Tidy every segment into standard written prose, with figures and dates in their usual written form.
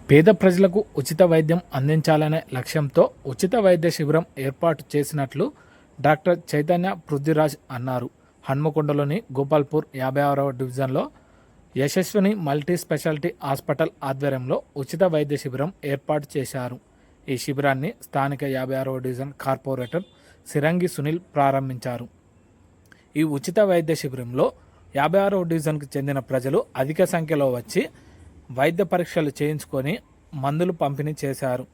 పేద ప్రజలకు ఉచిత వైద్యం అందించాలనే లక్ష్యంతో ఉచిత వైద్య శిబిరం ఏర్పాటు చేసినట్లు డాక్టర్ చైతన్య పృథ్వీరాజ్ అన్నారు. హన్మకొండలోని గోపాల్పూర్ 56వ డివిజన్లో యశస్విని మల్టీ స్పెషాలిటీ హాస్పిటల్ ఆధ్వర్యంలో ఉచిత వైద్య శిబిరం ఏర్పాటు చేశారు. ఈ శిబిరాన్ని స్థానిక 56వ డివిజన్ కార్పొరేటర్ సిరంగి సునీల్ ప్రారంభించారు. ఈ ఉచిత వైద్య శిబిరంలో 56వ డివిజన్కు చెందిన ప్రజలు అధిక సంఖ్యలో వచ్చి వైద్య పరీక్షలు చేయించుకొని మందులు పంపిణీ చేశారు.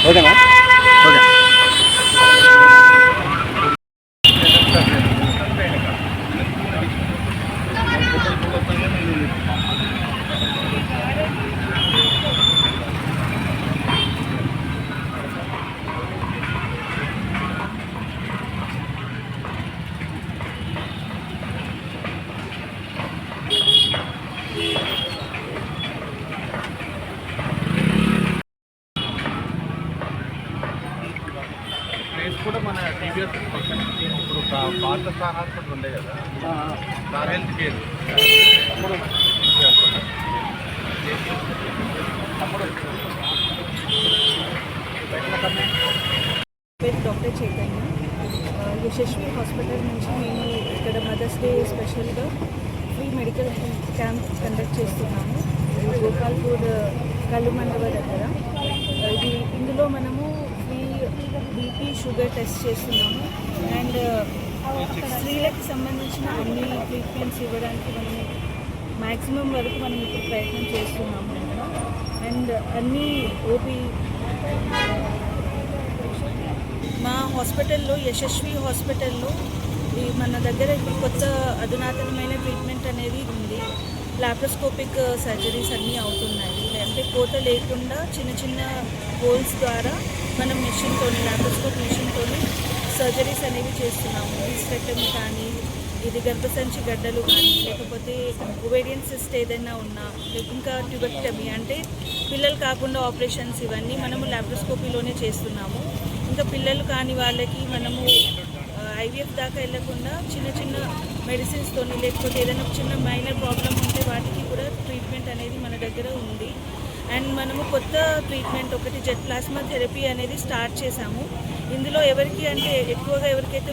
ఓకేనా? ఓకే. ప్లేస్ కూడా మన టీవీఎస్ పక్కన ఇప్పుడు పాత స్టార్ హాస్పిటల్ ఉండే కదా, స్టార్ హెల్త్ కేర్ పేరు డాక్టర్ చైతన్య. యశస్వి హాస్పిటల్ నుంచి మేము ఇక్కడ మదర్స్ డే స్పెషల్గా ఫ్రీ మెడికల్ క్యాంప్ కండక్ట్ చేస్తున్నాము. గోపాల్పూర్ కళ్ళు మండవ దగ్గర. ఇందులో మనము ఫ్రీ బీపీ షుగర్ టెస్ట్ చేస్తున్నాము అండ్ స్త్రీలకు సంబంధించిన అన్ని ట్రీట్మెంట్స్ ఇవ్వడానికి మనము మ్యాక్సిమం వరకు మనం ఇప్పుడు ప్రయత్నం చేస్తున్నాము. అండ్ అన్నీ ఓపీ మా హాస్పిటల్లో యశస్వి హాస్పిటల్లో మన దగ్గర ఇప్పుడు కొత్త అధునాతనమైన ట్రీట్మెంట్ అనేది ఉంది. లాప్రోస్కోపిక్ సర్జరీస్ అన్నీ అవుతున్నాయి. అంటే కోత లేకుండా చిన్న చిన్న హోల్స్ ద్వారా మనం లాప్రోస్కోప్ మెషిన్తో సర్జరీస్ అనేవి చేస్తున్నాము. హిస్టెక్టమీ కానీ, ఇది గర్భసంచి గడ్డలు కానీ, లేకపోతే ఓవేరియన్ సిస్ట్ ఏదైనా ఉన్నా, ఇంకా ట్యూబెక్టమీ అంటే పిల్లలు కాకుండా ఆపరేషన్స్, ఇవన్నీ మనము లాప్రోస్కోపీలోనే చేస్తున్నాము. ఇంకా పిల్లలు కాని వాళ్ళకి మనము ఐవీఎఫ్ దాకా వెళ్ళకుండా చిన్న చిన్న మెడిసిన్స్తోని, లేకపోతే ఏదైనా చిన్న మైనర్ ప్రాబ్లం ఉంటే వాటికి కూడా ట్రీట్మెంట్ అనేది మన దగ్గర ఉంది. అండ్ మనము కొత్త ట్రీట్మెంట్ ఒకటి జెట్ ప్లాస్మా థెరపీ అనేది స్టార్ట్ చేశాము. ఇందులో ఎక్కువగా ఎవరికైతే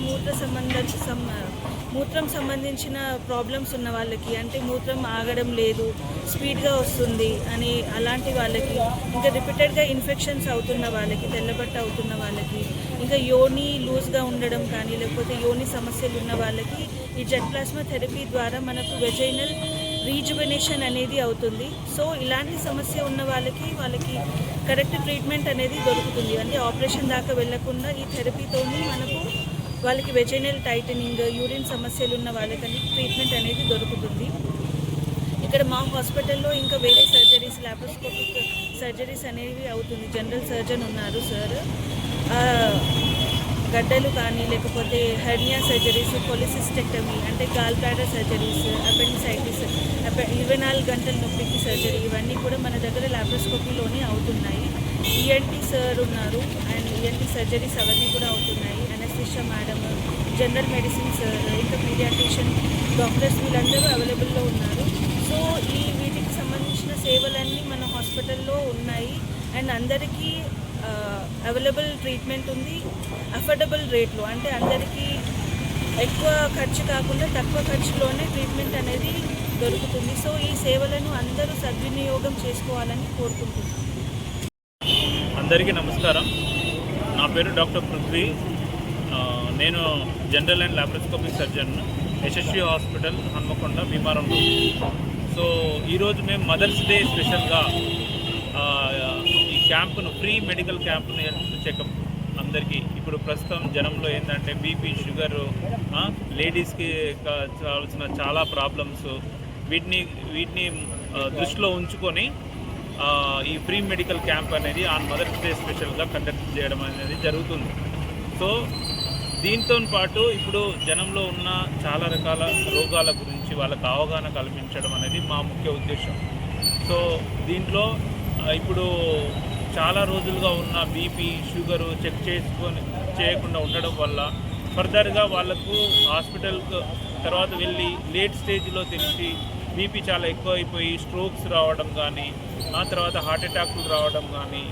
మూత్రం సంబంధించిన ప్రాబ్లమ్స్ ఉన్న వాళ్ళకి, అంటే మూత్రం ఆగడం లేదు, స్పీడ్గా వస్తుంది అని అలాంటి వాళ్ళకి, ఇంకా రిపీటెడ్గా ఇన్ఫెక్షన్స్ అవుతున్న వాళ్ళకి, తెల్లబట్ట అవుతున్న వాళ్ళకి, ఇంకా యోని లూజ్గా ఉండడం కానీ, లేకపోతే యోని సమస్యలు ఉన్న వాళ్ళకి ఈ జెట్ ప్లాస్మా థెరపీ ద్వారా మనకు వెజైనల్ రీజువెనేషన్ అనేది అవుతుంది. సో ఇలాంటి సమస్య ఉన్న వాళ్ళకి కరెక్ట్ ట్రీట్మెంట్ అనేది దొరుకుతుంది. అంటే ఆపరేషన్ దాకా వెళ్లకుండా ఈ థెరపీతోని మనకు వాళ్ళకి వెజైనల్ టైటనింగ్, యూరిన్ సమస్యలు ఉన్న వాళ్ళకి ట్రీట్మెంట్ అనేది దొరుకుతుంది. ఇక్కడ మా హాస్పిటల్లో ఇంకా వేరే సర్జరీస్, లాప్రోస్కోపిక్ సర్జరీస్ అనేవి అవుతుంది. జనరల్ సర్జన్ ఉన్నారు సార్. గడ్డలు కానీ, లేకపోతే హెర్నియా సర్జరీస్, పొలిసిస్టెక్టమీ అంటే గాల్ బ్లాడర్ సర్జరీస్, అపెండిసైటిస్, 24 గంటల నొప్పికి సర్జరీ, ఇవన్నీ కూడా మన దగ్గర లాప్రోస్కోపీలోనే అవుతున్నాయి. ఈఎన్టీ సార్ ఉన్నారు అండ్ ఈఎన్టీ సర్జరీస్ అవన్నీ కూడా అవుతున్నాయి. Anaesthesia madam, general medicine sir, ఇంకా పీడియాట్రిషియన్ డాక్టర్స్ వీళ్ళందరూ అవైలబుల్లో ఉన్నారు. సో వీటికి సంబంధించిన సేవలన్నీ మన హాస్పిటల్లో ఉన్నాయి అండ్ అందరికీ అవైలబుల్ ట్రీట్మెంట్ ఉంది. అఫోర్డబుల్ రేట్లో, అంటే అందరికీ ఎక్కువ ఖర్చు కాకుండా తక్కువ ఖర్చులోనే ట్రీట్మెంట్ అనేది దొరుకుతుంది. సో ఈ సేవలను అందరూ సద్వినియోగం చేసుకోవాలని కోరుకుంటున్నాను. అందరికీ నమస్కారం. నా పేరు డాక్టర్ పృథ్వీ. నేను general and laparoscopic surgeon, Yashasvi hospital, Hanmakonda, Bheemaram. So ఈరోజు మేము మదర్స్ డే స్పెషల్గా ఈ క్యాంపును, ఫ్రీ మెడికల్ క్యాంపును, హెల్త్ చెకప్ అందరికీ ఇప్పుడు ప్రస్తుతం జనంలో ఏంటంటే బీపీ, షుగరు, లేడీస్కి కావాల్సిన చాలా ప్రాబ్లమ్స్, వీటిని దృష్టిలో ఉంచుకొని ఈ ఫ్రీ మెడికల్ క్యాంప్ అనేది ఆన్ మదర్స్ డే స్పెషల్గా కండక్ట్ చేయడం అనేది జరుగుతుంది. సో దీంతో పాటు ఇప్పుడు జనంలో ఉన్న చాలా రకాల రోగాల గురించి వాళ్ళకు అవగాహన కల్పించడం అనేది మా ముఖ్య ఉద్దేశం. సో దీంట్లో ఇప్పుడు చాలా రోజులుగా ఉన్న బీపీ, షుగరు చెక్ చేసుకొని చేయకుండా ఉండడం వల్ల ఫర్దర్గా వాళ్ళకు హాస్పిటల్కు తర్వాత వెళ్ళి లేట్ స్టేజ్లో తెలిసి బీపీ చాలా ఎక్కువ అయిపోయి స్ట్రోక్స్ రావడం కానీ ఆ తర్వాత హార్ట్ అటాక్లు రావడం కానీ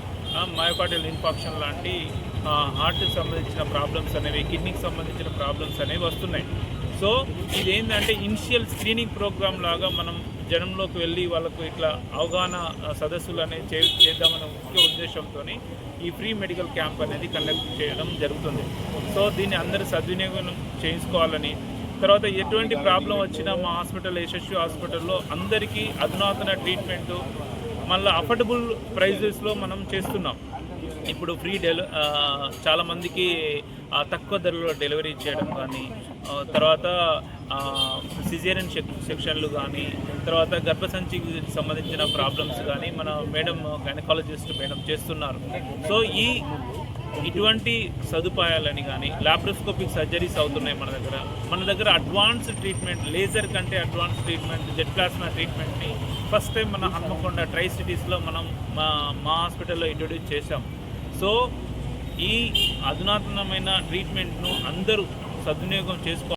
మయోకార్డియల్ ఇన్ఫాక్షన్ లాంటి హార్ట్కి సంబంధించిన ప్రాబ్లమ్స్ అనేవి కిడ్నీకి సంబంధించిన ప్రాబ్లమ్స్ అనేవి వస్తున్నాయి. సో ఇదేంటంటే ఇనిషియల్ స్క్రీనింగ్ ప్రోగ్రామ్ లాగా మనం జనంలోకి వెళ్ళి వాళ్ళకు ఇట్లా అవగాహన సదస్సులు అనేవి చేద్దామనే ముఖ్య ఉద్దేశంతో ఈ ఫ్రీ మెడికల్ క్యాంప్ అనేది కండక్ట్ చేయడం జరుగుతుంది. సో దీన్ని అందరూ సద్వినియోగం చేసుకోవాలని, తర్వాత ఎటువంటి ప్రాబ్లం వచ్చినా మా హాస్పిటల్ యశస్వి హాస్పిటల్లో అందరికీ అధునాతన ట్రీట్మెంటు మళ్ళీ అఫోర్డబుల్ ప్రైజెస్లో మనం చేస్తున్నాం. ఇప్పుడు చాలామందికి తక్కువ ధరలో డెలివరీ చేయడం కానీ, తర్వాత సిజేరియన్ సెక్షన్లు కానీ, తర్వాత గర్భసంచికి సంబంధించిన ప్రాబ్లమ్స్ కానీ మన మేడం గైనకాలజిస్ట్ మేడం చేస్తున్నారు. సో ఇటువంటి సదుపాయాలని కానీ లాప్రోస్కోపిక్ సర్జరీస్ అవుతున్నాయి మన దగ్గర అడ్వాన్స్ ట్రీట్మెంట్, లేజర్ కంటే అడ్వాన్స్ ట్రీట్మెంట్, జెట్ ప్లాస్మా ట్రీట్మెంట్ని ఫస్ట్ టైం మన హన్మకొండ ట్రై సిటీస్లో మనం మా హాస్పిటల్లో ఇంట్రొడ్యూస్ చేశాం. సో ఈ అధునాతనమైన ట్రీట్మెంట్ను అందరూ సద్వినియోగం చేసుకోవాలి.